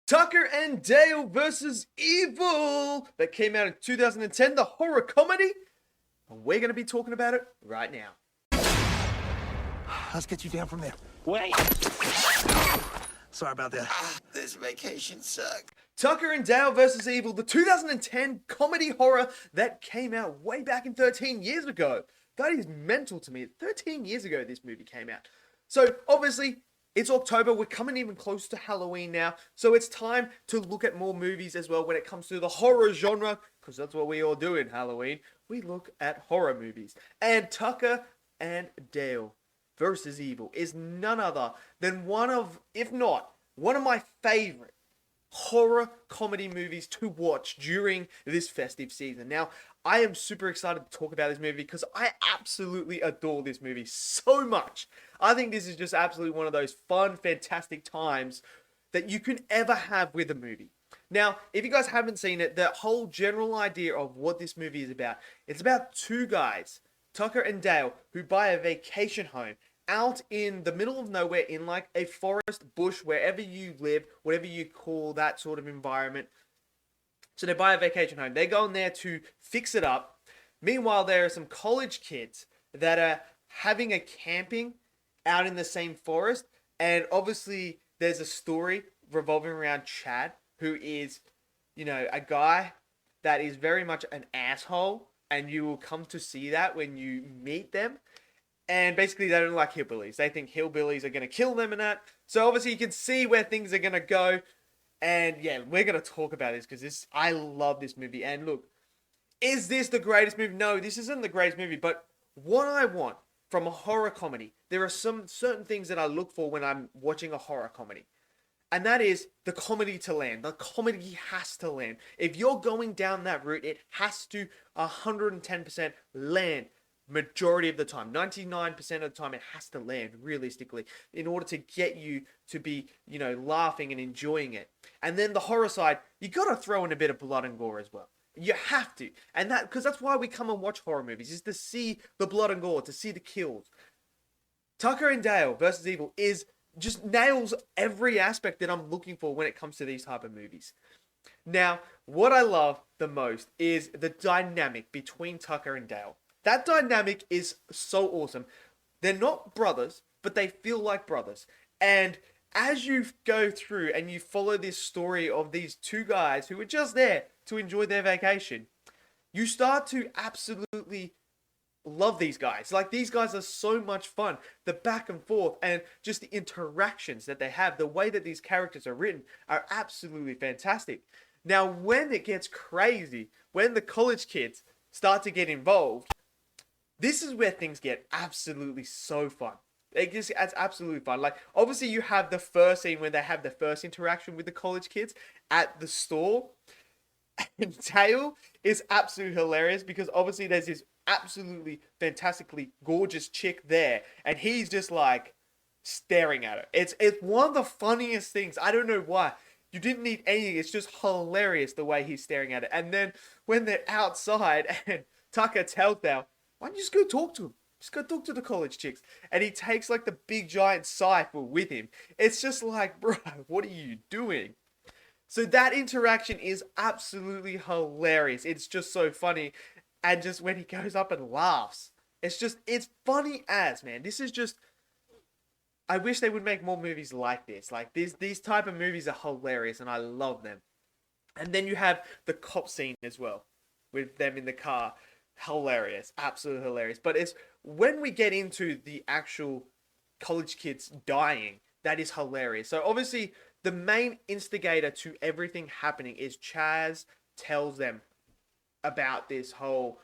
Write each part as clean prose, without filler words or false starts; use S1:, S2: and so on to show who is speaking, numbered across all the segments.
S1: Tucker and Dale versus Evil that came out in 2010, the horror comedy. And we're going to be talking about it right now.
S2: Let's get you down from there.
S3: Wait.
S2: Sorry about that.
S3: This vacation sucks.
S1: Tucker and Dale versus Evil, the 2010 comedy horror that came out way back in 13 years ago. That is mental to me. 13 years ago this movie came out. So obviously it's October. We're coming even close to Halloween now. So it's time to look at more movies as well when it comes to the horror genre. Because that's what we all do in Halloween. We look at horror movies. And Tucker and Dale versus Evil is none other than one of, if not, one of my favorite horror comedy movies to watch during this festive season. Now, I am super excited to talk about this movie because I absolutely adore this movie so much. I think this is just absolutely one of those fun, fantastic times that you can ever have with a movie. Now, if you guys haven't seen it, the whole general idea of what this movie is about, it's about two guys, Tucker and Dale, who buy a vacation home out in the middle of nowhere in like a forest, bush, wherever you live, whatever you call that sort of environment. So they buy a vacation home. They go in there to fix it up. Meanwhile, there are some college kids that are having a camping out in the same forest. And obviously, there's a story revolving around Chad, who is, you know, a guy that is very much an asshole. And you will come to see that when you meet them. And basically, they don't like hillbillies. They think hillbillies are going to kill them and that. So obviously, you can see where things are going to go. And yeah, we're going to talk about this because I love this movie. And look, is this the greatest movie? No, this isn't the greatest movie. But what I want from a horror comedy, there are some certain things that I look for when I'm watching a horror comedy. And that is the comedy to land. The comedy has to land. If you're going down that route, it has to 110% land. Majority of the time, 99% of the time, it has to land realistically in order to get you to be, you know, laughing and enjoying it. And then the horror side, you got to throw in a bit of blood and gore as well. You have to. And that, because that's why we come and watch horror movies, is to see the blood and gore, to see the kills. Tucker and Dale versus Evil is just nails every aspect that I'm looking for when it comes to these type of movies. Now, what I love the most is the dynamic between Tucker and Dale. That dynamic is so awesome. They're not brothers, but they feel like brothers. And as you go through and you follow this story of these two guys who are just there to enjoy their vacation, you start to absolutely love these guys. Like, these guys are so much fun. The back and forth and just the interactions that they have, the way that these characters are written are absolutely fantastic. Now, when it gets crazy, when the college kids start to get involved, this is where things get absolutely so fun. It's absolutely fun. Like, obviously, you have the first scene where they have the first interaction with the college kids at the store. And Dale is absolutely hilarious because obviously there's this absolutely fantastically gorgeous chick there. And he's just like staring at her. It's one of the funniest things. I don't know why. You didn't need anything. It's just hilarious the way he's staring at it. And then when they're outside and Tucker tells Dale, why don't you just go talk to him? Just go talk to the college chicks. And he takes like the big giant cipher with him. It's just like, bro, what are you doing? So that interaction is absolutely hilarious. It's just so funny. And just when he goes up and laughs, it's funny as, man. This is just, I wish they would make more movies like this. Like these type of movies are hilarious and I love them. And then you have the cop scene as well with them in the car. Hilarious, absolutely hilarious. But it's when we get into the actual college kids dying, that is hilarious. So obviously the main instigator to everything happening is Chaz tells them about this whole,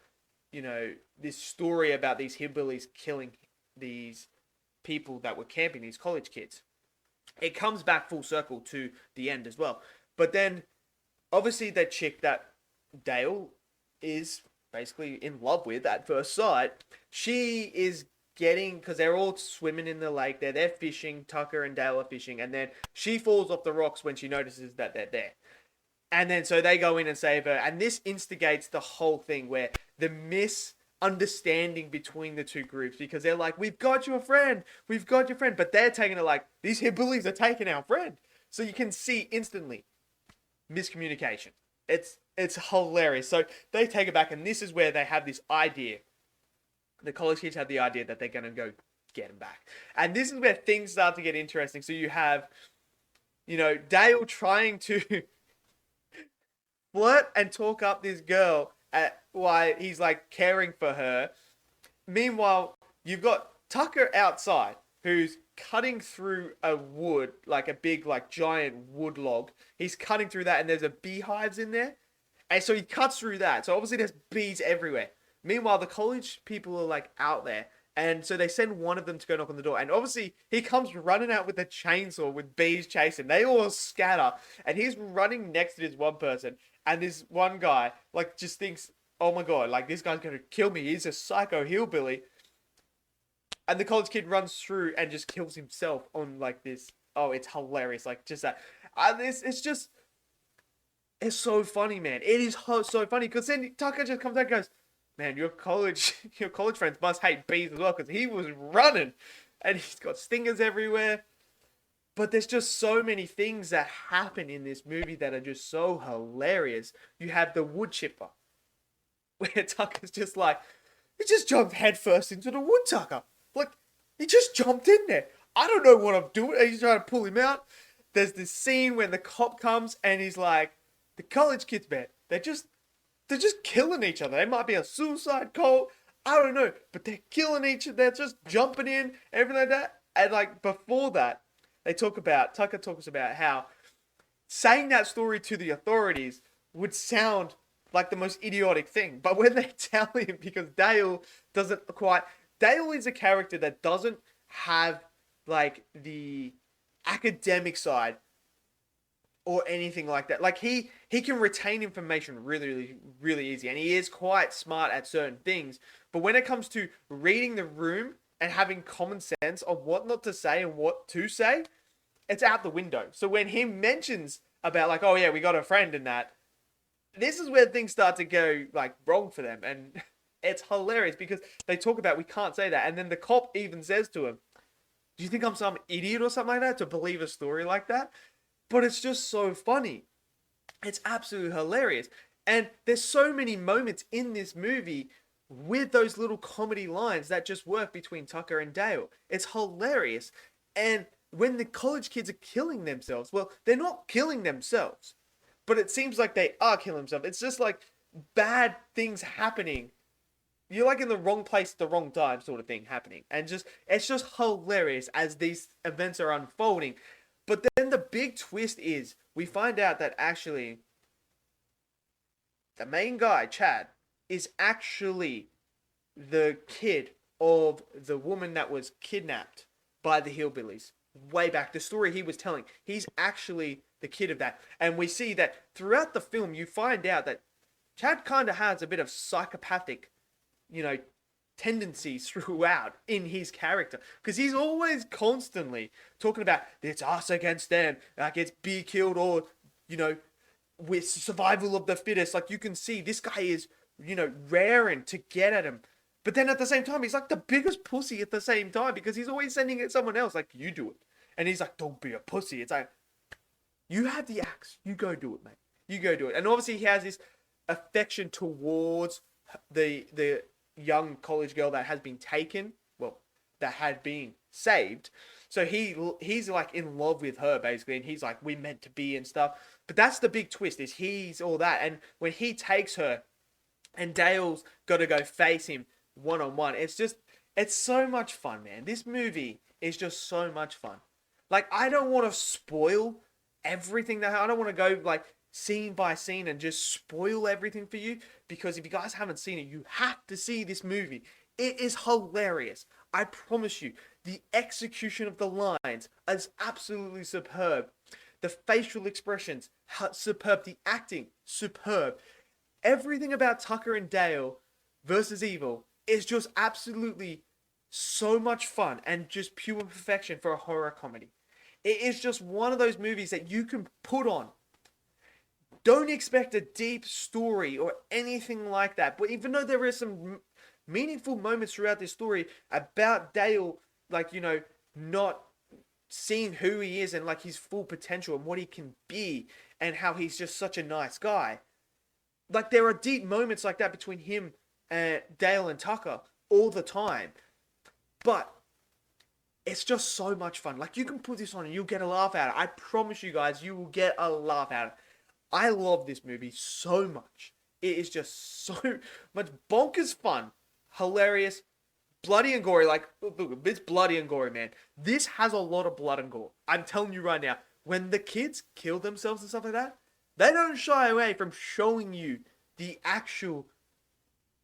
S1: you know, this story about these hillbillies killing these people that were camping, these college kids. It comes back full circle to the end as well. But then obviously the chick that Dale is basically in love with at first sight, she is getting, because they're all swimming in the lake, they're fishing, Tucker and Dale are fishing, and then she falls off the rocks when she notices that they're there. And then so they go in and save her, and this instigates the whole thing where the misunderstanding between the two groups, because they're like, we've got your friend, but they're taking it like, these hillbillies are taking our friend. So you can see instantly miscommunication. It's hilarious. So they take it back, and this is where they have this idea. The college kids have the idea that they're gonna go get him back, and this is where things start to get interesting. So you have, Dale trying to flirt and talk up this girl while he's like caring for her. Meanwhile, you've got Tucker outside who's cutting through a wood, like a big, like giant wood log. He's cutting through that, and there's a beehives in there. And so he cuts through that. So obviously there's bees everywhere. Meanwhile, the college people are like out there. And so they send one of them to go knock on the door. And obviously he comes running out with a chainsaw with bees chasing. They all scatter. And he's running next to this one person. And this one guy like just thinks, oh my God, like this guy's going to kill me. He's a psycho hillbilly. And the college kid runs through and just kills himself on like this. Oh, it's hilarious. Like just that. It's so funny, man. It is so funny because then Tucker just comes out and goes, man, your college friends must hate bees as well because he was running and he's got stingers everywhere. But there's just so many things that happen in this movie that are just so hilarious. You have the wood chipper where Tucker's just like, he just jumped headfirst into the wood, Tucker. Like, he just jumped in there. I don't know what I'm doing. He's trying to pull him out. There's this scene when the cop comes and he's like, the college kids, man, they're just killing each other. They might be a suicide cult. I don't know. But they're killing each other. They're just jumping in, everything like that. And like before that, Tucker talks about how saying that story to the authorities would sound like the most idiotic thing. But when they tell him, because Dale is a character that doesn't have like the academic side or anything like that. Like he can retain information really, really, really easy. And he is quite smart at certain things. But when it comes to reading the room and having common sense of what not to say and what to say, it's out the window. So when he mentions about like, oh yeah, we got a friend in that, this is where things start to go like wrong for them. And it's hilarious because they talk about, we can't say that. And then the cop even says to him, do you think I'm some idiot or something like that to believe a story like that? But it's just so funny. It's absolutely hilarious. And there's so many moments in this movie with those little comedy lines that just work between Tucker and Dale. It's hilarious. And when the college kids are killing themselves, well, they're not killing themselves, but it seems like they are killing themselves. It's just like bad things happening. You're like in the wrong place at the wrong time sort of thing happening. And it's just hilarious as these events are unfolding. But then the big twist is we find out that actually the main guy, Chad, is actually the kid of the woman that was kidnapped by the hillbillies way back. The story he was telling, he's actually the kid of that. And we see that throughout the film, you find out that Chad kind of has a bit of psychopathic, tendencies throughout in his character, because he's always constantly talking about it's us against them, like it's be killed or with survival of the fittest. Like you can see this guy is raring to get at him, but then at the same time he's like the biggest pussy at the same time because he's always sending it someone else like, you do it, and he's like, don't be a pussy. It's like, you have the axe, you go do it, mate, you go do it. And obviously he has this affection towards the young college girl that has been taken, well, that had been saved. So he's like in love with her basically, and he's like, we meant to be and stuff. But that's the big twist, is he's all that. And when he takes her and Dale's got to go face him one-on-one, it's so much fun, man. This movie is just so much fun. Like, I don't want to spoil everything I don't want to go like scene by scene and just spoil everything for you, because if you guys haven't seen it, you have to see this movie. It is hilarious. I promise you. The execution of the lines is absolutely superb. The facial expressions, superb. The acting, superb. Everything about Tucker and Dale versus Evil is just absolutely so much fun and just pure perfection for a horror comedy. It is just one of those movies that you can put on. Don't expect a deep story or anything like that. But even though there is some meaningful moments throughout this story about Dale, like, not seeing who he is and like his full potential and what he can be and how he's just such a nice guy. Like there are deep moments like that between him and Dale and Tucker all the time. But it's just so much fun. Like you can put this on and you'll get a laugh out of it. I promise you guys, you will get a laugh out of it. I love this movie so much. It is just so much bonkers fun, hilarious, bloody and gory. Like, look, it's bloody and gory, man. This has a lot of blood and gore. I'm telling you right now, when the kids kill themselves and stuff like that, they don't shy away from showing you the actual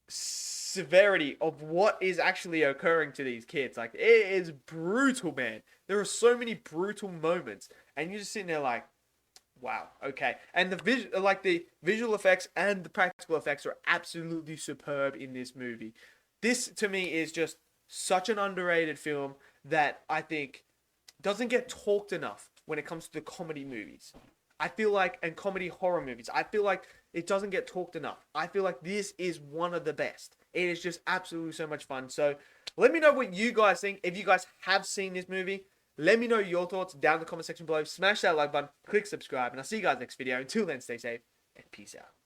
S1: severity of what is actually occurring to these kids. Like, it is brutal, man. There are so many brutal moments, and you're just sitting there like, wow, okay. And the visual effects and the practical effects are absolutely superb in this movie. This, to me, is just such an underrated film that I think doesn't get talked enough when it comes to the comedy movies. I feel like, and comedy horror movies, I feel like it doesn't get talked enough. I feel like this is one of the best. It is just absolutely so much fun. So let me know what you guys think. If you guys have seen this movie, let me know your thoughts down in the comment section below. Smash that like button, click subscribe, and I'll see you guys next video. Until then, stay safe and peace out.